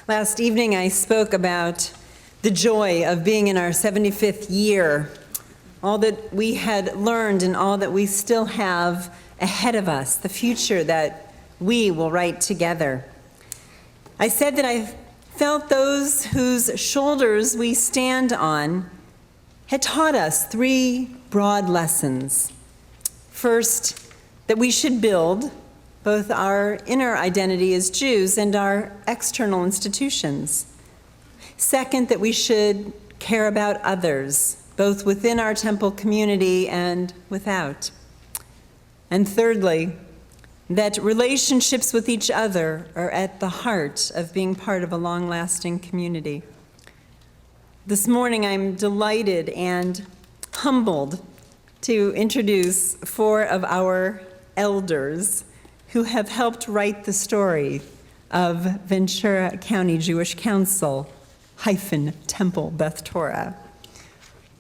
Last evening I spoke about the joy of being in our 75th year, all that we had learned and all that we still have ahead of us, the future that we will write together. I said that I felt those whose shoulders we stand on had taught us three broad lessons. First, that we should build both our inner identity as Jews and our external institutions. Second, that we should care about others, both within our temple community and without. And thirdly, that relationships with each other are at the heart of being part of a long-lasting community. This morning, I'm delighted and humbled to introduce four of our elders who have helped write the story of Ventura County Jewish Council - Temple Beth Torah.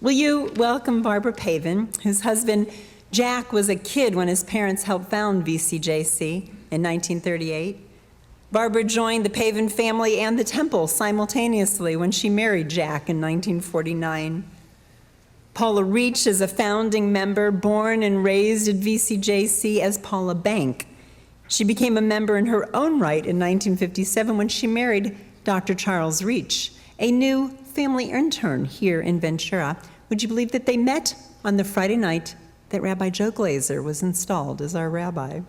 Will you welcome Barbara Pavin, whose husband Jack was a kid when his parents helped found VCJC in 1938. Barbara joined the Pavin family and the temple simultaneously when she married Jack in 1949. Paula Reach is a founding member, born and raised at VCJC as Paula Bank. She became a member in her own right in 1957 when she married Dr. Charles Reach, a new family intern here in Ventura. Would you believe that they met on the Friday night that Rabbi Joe Glazer was installed as our rabbi?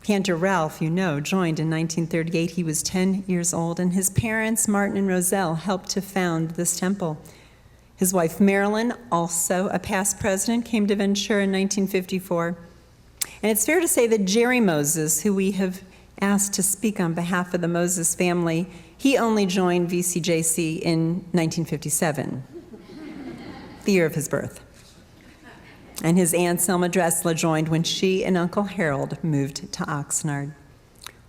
Cantor Ralph, you know, joined in 1938. He was 10 years old, and his parents, Martin and Roselle, helped to found this temple. His wife, Marilyn, also a past president, came to Ventura in 1954. And it's fair to say that Jerry Moses, who we have asked to speak on behalf of the Moses family, he only joined VCJC in 1957, the year of his birth. And his aunt Selma Dressler joined when she and Uncle Harold moved to Oxnard.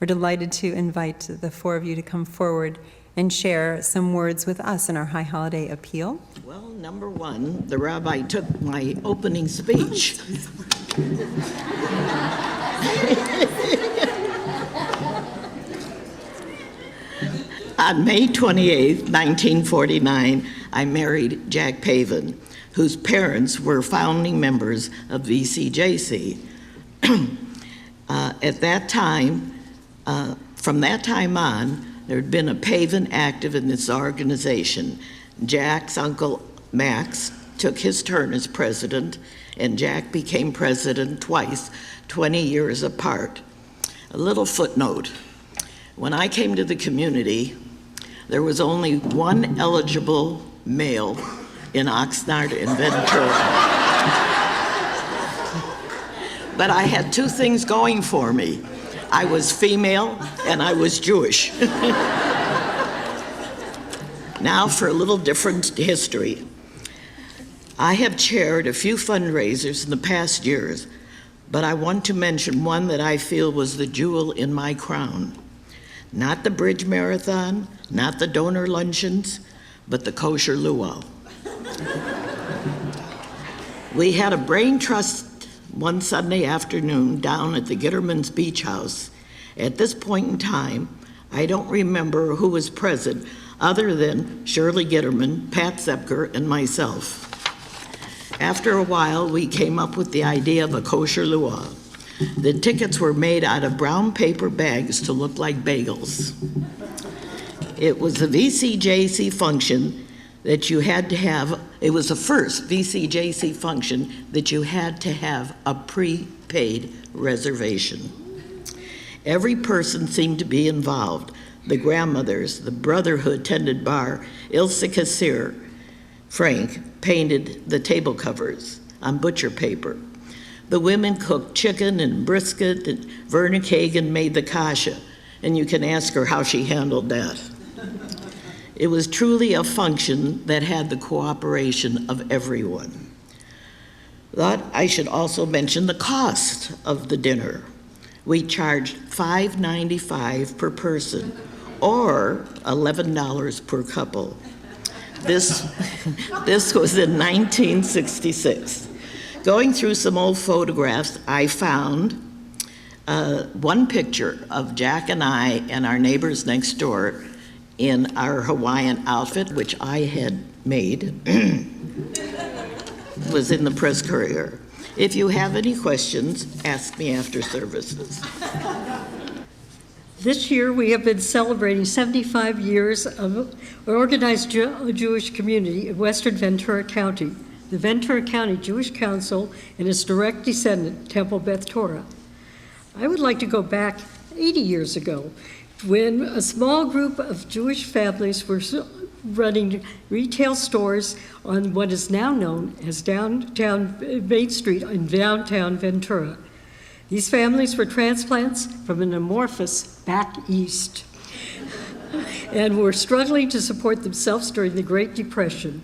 We're delighted to invite the four of you to come forward and share some words with us in our High Holiday Appeal. Well, number one, the rabbi took my opening speech. On May 28, 1949, I married Jack Pavin, whose parents were founding members of VCJC. At that time, from that time on, there had been a Pavin active in this organization. Jack's uncle Max took his turn as president, and Jack became president twice, 20 years apart. A little footnote: when I came to the community, there was only one eligible male in Oxnard and Ventura. But I had two things going for me. I was female and I was Jewish. Now for a little different history. I have chaired a few fundraisers in the past years, but I want to mention one that I feel was the jewel in my crown. Not the bridge marathon, not the donor luncheons, but the kosher luau. We had a brain trust one Sunday afternoon down at the Gitterman's Beach House. At this point in time, I don't remember who was present other than Shirley Gitterman, Pat Zepker, and myself. After a while, we came up with the idea of a kosher luau. The tickets were made out of brown paper bags to look like bagels. It was a VCJC function that you had to have. It was the first VCJC function that you had to have a prepaid reservation. Every person seemed to be involved. The grandmothers, the brotherhood tended bar, Ilse Kassir, Frank, painted the table covers on butcher paper. The women cooked chicken and brisket, and Verna Kagan made the kasha, and you can ask her how she handled that. It was truly a function that had the cooperation of everyone. Thought I should also mention the cost of the dinner. We charged $5.95 per person, or $11 per couple. This was in 1966. Going through some old photographs, I found one picture of Jack and I and our neighbors next door in our Hawaiian outfit, which I had made, was in the Press Courier. If you have any questions, ask me after services. This year, we have been celebrating 75 years of organized Jewish community in Western Ventura County, the Ventura County Jewish Council and its direct descendant, Temple Beth Torah. I would like to go back 80 years ago when a small group of Jewish families were running retail stores on what is now known as downtown Main Street in downtown Ventura. These families were transplants from an amorphous back east and were struggling to support themselves during the Great Depression.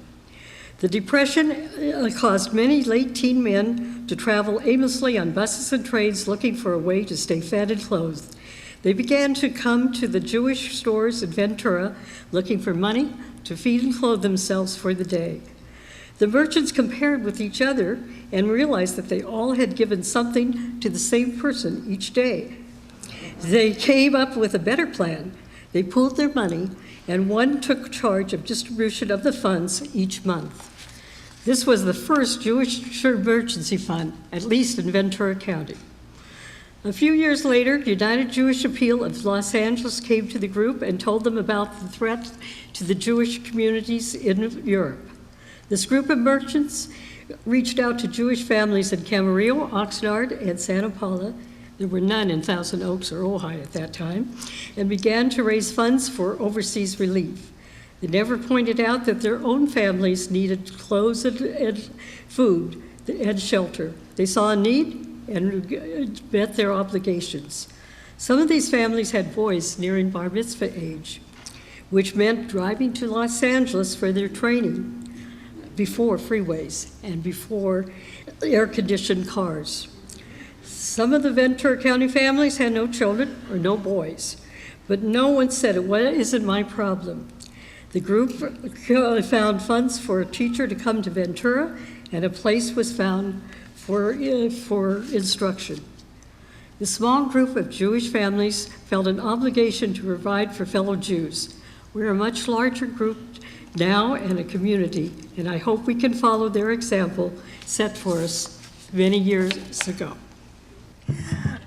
The Depression caused many late-teen men to travel aimlessly on buses and trains looking for a way to stay fed and clothed. They began to come to the Jewish stores in Ventura looking for money to feed and clothe themselves for the day. The merchants compared with each other and realized that they all had given something to the same person each day. They came up with a better plan. They pooled their money, and one took charge of distribution of the funds each month. This was the first Jewish emergency fund, at least in Ventura County. A few years later, United Jewish Appeal of Los Angeles came to the group and told them about the threat to the Jewish communities in Europe. This group of merchants reached out to Jewish families in Camarillo, Oxnard, and Santa Paula. There were none in Thousand Oaks or Ojai at that time, and began to raise funds for overseas relief. They never pointed out that their own families needed clothes and food and shelter. They saw a need and met their obligations. Some of these families had boys nearing bar mitzvah age, which meant driving to Los Angeles for their training before freeways and before air-conditioned cars. Some of the Ventura County families had no children or no boys, but no one said, "Well, it isn't my problem." The group found funds for a teacher to come to Ventura, and a place was found for instruction. The small group of Jewish families felt an obligation to provide for fellow Jews. We're a much larger group now and a community, and I hope we can follow their example set for us many years ago.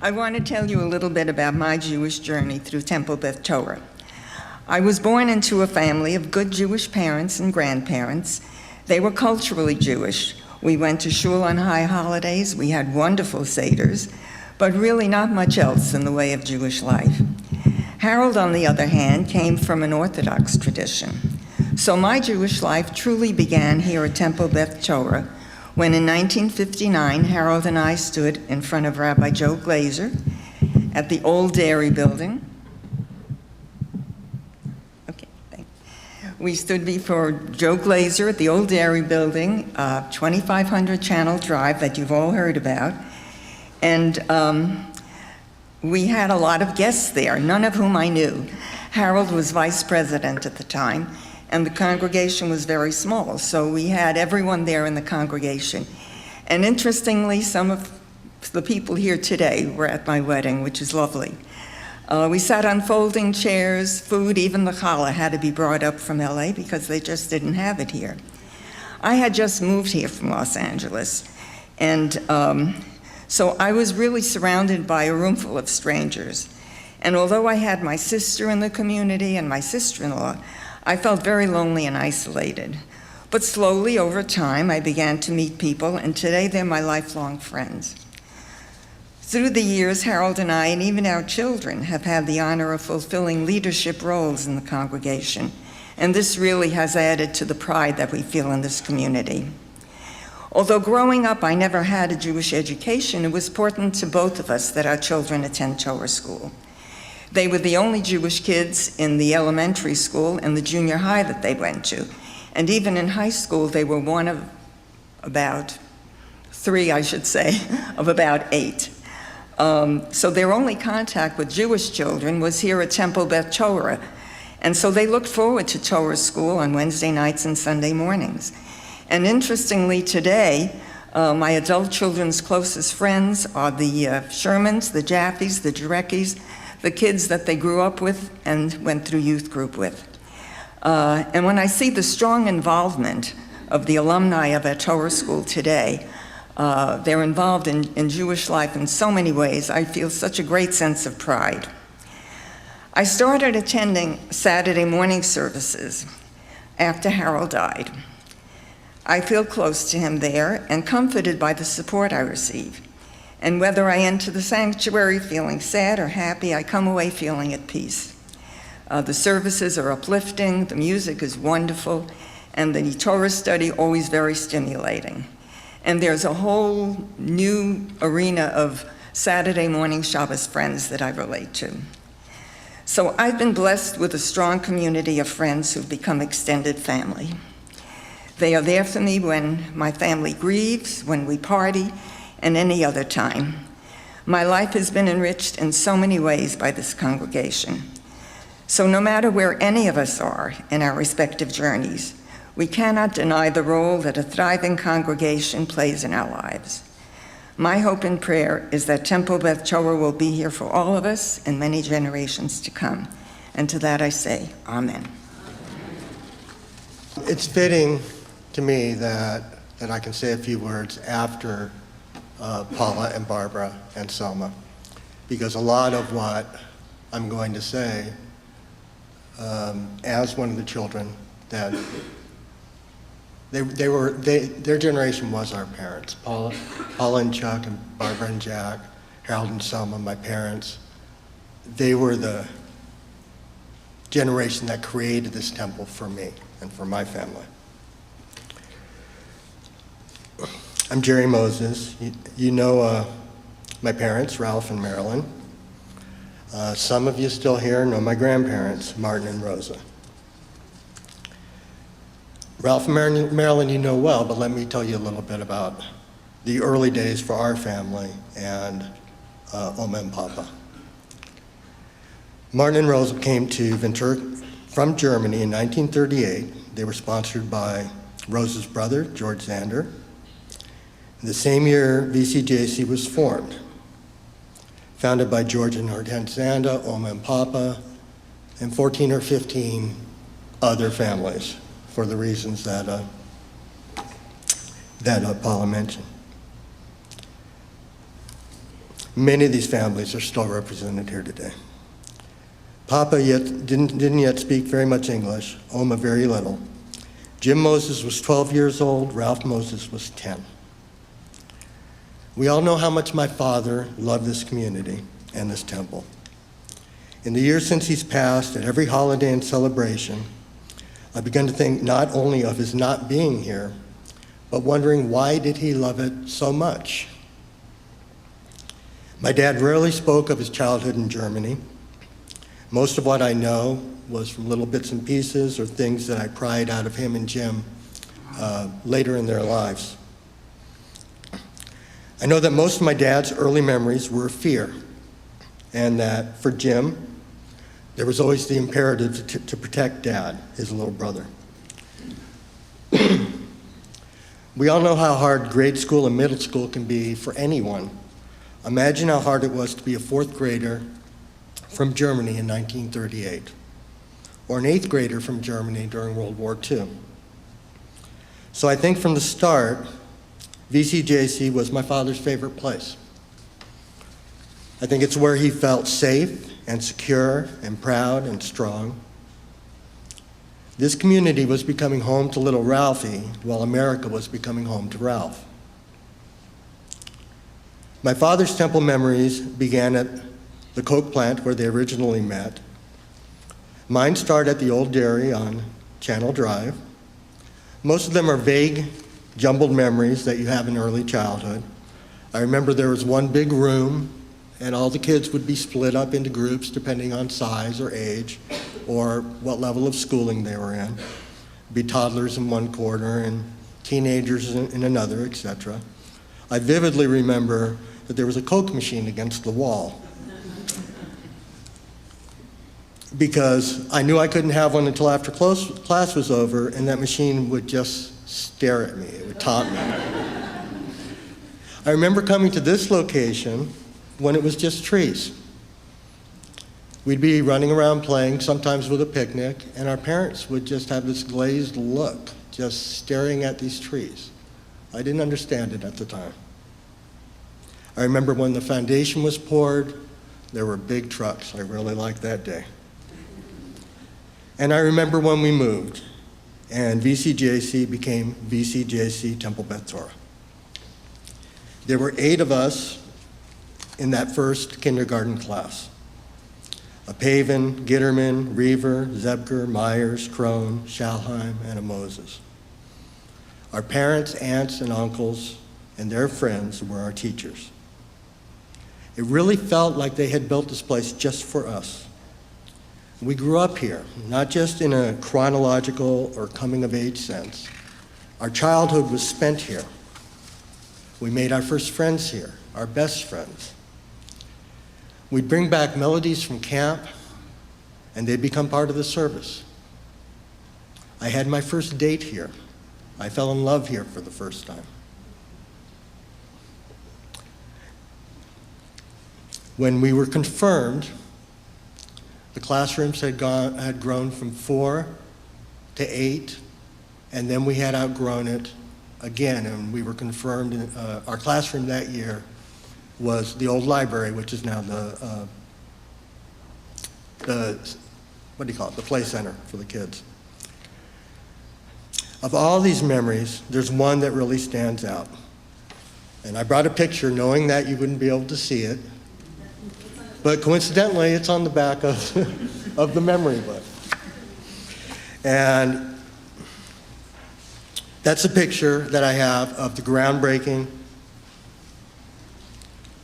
I want to tell you a little bit about my Jewish journey through Temple Beth Torah. I was born into a family of good Jewish parents and grandparents. They were culturally Jewish. We went to shul on high holidays, we had wonderful seders, but really not much else in the way of Jewish life. Harold, on the other hand, came from an Orthodox tradition. So my Jewish life truly began here at Temple Beth Torah, when in 1959, Harold and I stood in front of Rabbi Joe Glazer at the old dairy building. Okay, thanks. We stood before Joe Glazer at the old dairy building, 2500 Channel Drive that you've all heard about. And we had a lot of guests there, none of whom I knew. Harold was vice president at the time, and the congregation was very small, so we had everyone there in the congregation. And interestingly, some of the people here today were at my wedding, which is lovely. We sat on folding chairs, food, even the challah had to be brought up from LA because they just didn't have it here. I had just moved here from Los Angeles, and so I was really surrounded by a room full of strangers. And although I had my sister in the community and my sister-in-law, I felt very lonely and isolated. But slowly, over time, I began to meet people, and today they're my lifelong friends. Through the years, Harold and I, and even our children, have had the honor of fulfilling leadership roles in the congregation, and this really has added to the pride that we feel in this community. Although growing up I never had a Jewish education, it was important to both of us that our children attend Torah school. They were the only Jewish kids in the elementary school and the junior high that they went to. And even in high school, they were one of about 3, I should say, of about 8. So their only contact with Jewish children was here at Temple Beth Torah. And so they looked forward to Torah school on Wednesday nights and Sunday mornings. And interestingly, today, my adult children's closest friends are the Shermans, the Jaffes, the Jareckis, the kids that they grew up with and went through youth group with. And when I see the strong involvement of the alumni of our Torah school today, they're involved in Jewish life in so many ways. I feel such a great sense of pride. I started attending Saturday morning services after Harold died. I feel close to him there and comforted by the support I receive. And whether I enter the sanctuary feeling sad or happy, I come away feeling at peace. The services are uplifting, the music is wonderful, and the Torah study always very stimulating. And there's a whole new arena of Saturday morning Shabbos friends that I relate to. So I've been blessed with a strong community of friends who've become extended family. They are there for me when my family grieves, when we party, and any other time. My life has been enriched in so many ways by this congregation. So no matter where any of us are in our respective journeys, we cannot deny the role that a thriving congregation plays in our lives. My hope and prayer is that Temple Beth Torah will be here for all of us in many generations to come. And to that I say, Amen. It's fitting to me that I can say a few words after Paula and Barbara and Selma, because a lot of what I'm going to say as one of the children, that their generation was our parents. Paula and Chuck and Barbara and Jack, Harold and Selma, my parents, they were the generation that created this temple for me and for my family. I'm Jerry Moses. You know my parents, Ralph and Marilyn. Some of you still here know my grandparents, Martin and Rosa. Ralph and Marilyn you know well, but let me tell you a little bit about the early days for our family and Oma and Papa. Martin and Rosa came to Ventura from Germany in 1938. They were sponsored by Rosa's brother, George Zander. The same year, VCJC was formed, founded by George and Hortense Zanda, Oma and Papa, and 14 or 15 other families for the reasons that Paula mentioned. Many of these families are still represented here today. Papa didn't yet speak very much English, Oma very little. Jim Moses was 12 years old, Ralph Moses was 10. We all know how much my father loved this community and this temple. In the years since he's passed, at every holiday and celebration, I've begun to think not only of his not being here, but wondering why did he love it so much? My dad rarely spoke of his childhood in Germany. Most of what I know was from little bits and pieces or things that I pried out of him and Jim later in their lives. I know that most of my dad's early memories were fear, and that for Jim, there was always the imperative to protect Dad, his little brother. We all know how hard grade school and middle school can be for anyone. Imagine how hard it was to be a fourth grader from Germany in 1938, or an eighth grader from Germany during World War II. So I think from the start, VCJC was my father's favorite place. I think it's where he felt safe and secure and proud and strong. This community was becoming home to little Ralphie, while America was becoming home to Ralph. My father's temple memories began at the Coke plant where they originally met. Mine start at the old dairy on Channel Drive. Most of them are vague, jumbled memories that you have in early childhood. I remember there was one big room, and all the kids would be split up into groups depending on size or age or what level of schooling they were in. Be toddlers in one corner and teenagers in another, etc. I vividly remember that there was a Coke machine against the wall because I knew I couldn't have one until after class was over, and that machine would just stare at me. It would taunt me. I remember coming to this location when it was just trees. We'd be running around playing, sometimes with a picnic, and our parents would just have this glazed look, just staring at these trees. I didn't understand it at the time. I remember when the foundation was poured, there were big trucks. I really liked that day. And I remember when we moved, and VCJC became VCJC Temple Beth Torah. There were 8 of us in that first kindergarten class. A Pavin, Gitterman, Reaver, Zebker, Myers, Crone, Schalheim, and a Moses. Our parents, aunts, and uncles, and their friends were our teachers. It really felt like they had built this place just for us. We grew up here, not just in a chronological or coming-of-age sense. Our childhood was spent here. We made our first friends here, our best friends. We'd bring back melodies from camp, and they'd become part of the service. I had my first date here. I fell in love here for the first time. When we were confirmed, the classrooms had grown from 4 to 8, and then we had outgrown it again, and we were confirmed. Our classroom that year was the old library, which is now the what do you call it, the play center for the kids. Of all these memories, there's one that really stands out. And I brought a picture knowing that you wouldn't be able to see it. But coincidentally, it's on the back of the memory book. And that's a picture that I have of the groundbreaking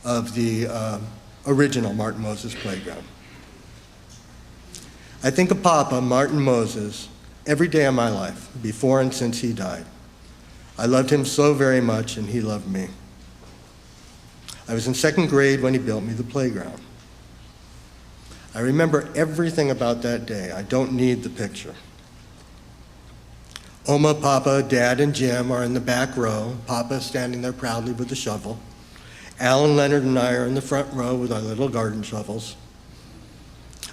of the original Martin Moses Playground. I think of Papa, Martin Moses, every day of my life, before and since he died. I loved him so very much, and he loved me. I was in 2nd grade when he built me the playground. I remember everything about that day. I don't need the picture. Oma, Papa, Dad, and Jim are in the back row. Papa standing there proudly with the shovel. Alan, Leonard, and I are in the front row with our little garden shovels.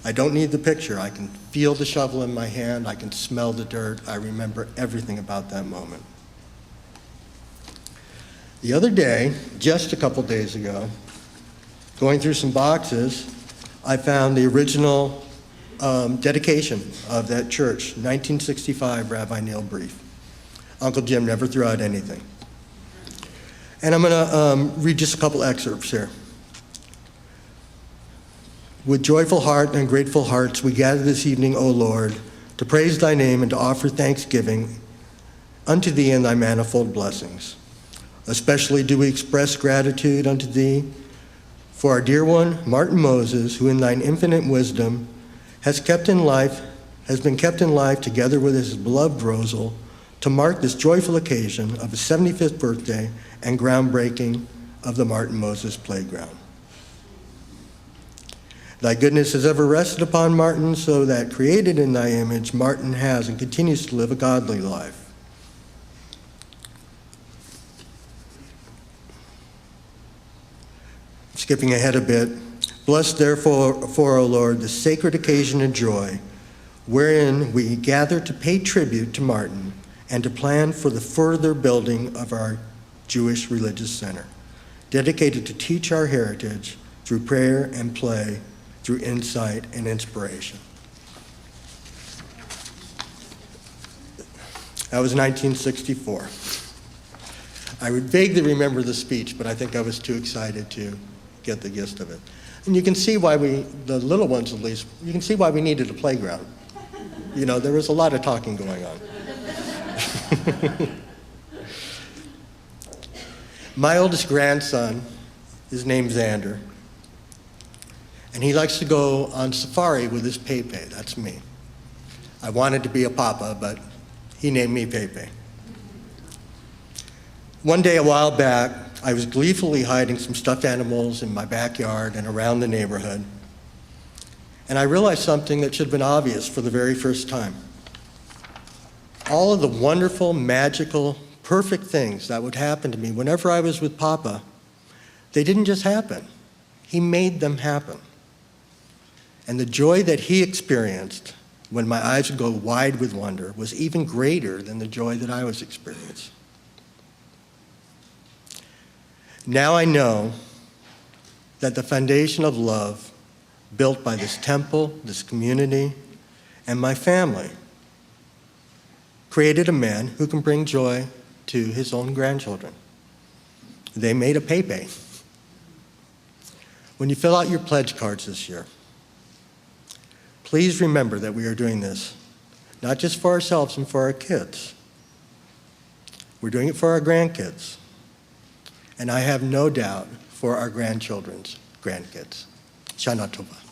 I don't need the picture. I can feel the shovel in my hand. I can smell the dirt. I remember everything about that moment. The other day, just a couple days ago, going through some boxes, I found the original dedication of that church, 1965 Rabbi Neil brief. Uncle Jim never threw out anything. And I'm going to read just a couple excerpts here. With joyful heart and grateful hearts, we gather this evening, O Lord, to praise thy name and to offer thanksgiving unto thee in thy manifold blessings. Especially do we express gratitude unto thee for our dear one, Martin Moses, who in thine infinite wisdom has been kept in life together with his beloved Rosal to mark this joyful occasion of his 75th birthday and groundbreaking of the Martin Moses Playground. Thy goodness has ever rested upon Martin, so that created in thy image, Martin has and continues to live a godly life. Skipping ahead a bit, bless therefore, O Lord, the sacred occasion and joy, wherein we gather to pay tribute to Martin and to plan for the further building of our Jewish Religious Center, dedicated to teach our heritage through prayer and play, through insight and inspiration. That was 1964. I would vaguely remember the speech, but I think I was too excited to get the gist of it. And you can see why the little ones at least, you can see why we needed a playground. You know, there was a lot of talking going on. My oldest grandson is named Xander, and he likes to go on safari with his Pepe. That's me. I wanted to be a papa, but he named me Pepe. One day a while back, I was gleefully hiding some stuffed animals in my backyard and around the neighborhood, and I realized something that should have been obvious for the very first time. All of the wonderful, magical, perfect things that would happen to me whenever I was with Papa, they didn't just happen. He made them happen. And the joy that he experienced when my eyes would go wide with wonder was even greater than the joy that I was experiencing. Now I know that the foundation of love built by this temple, this community, and my family created a man who can bring joy to his own grandchildren. They made a paypay. When you fill out your pledge cards this year, please remember that we are doing this not just for ourselves and for our kids. We're doing it for our grandkids. And I have no doubt for our grandchildren's grandkids. Shana Tova.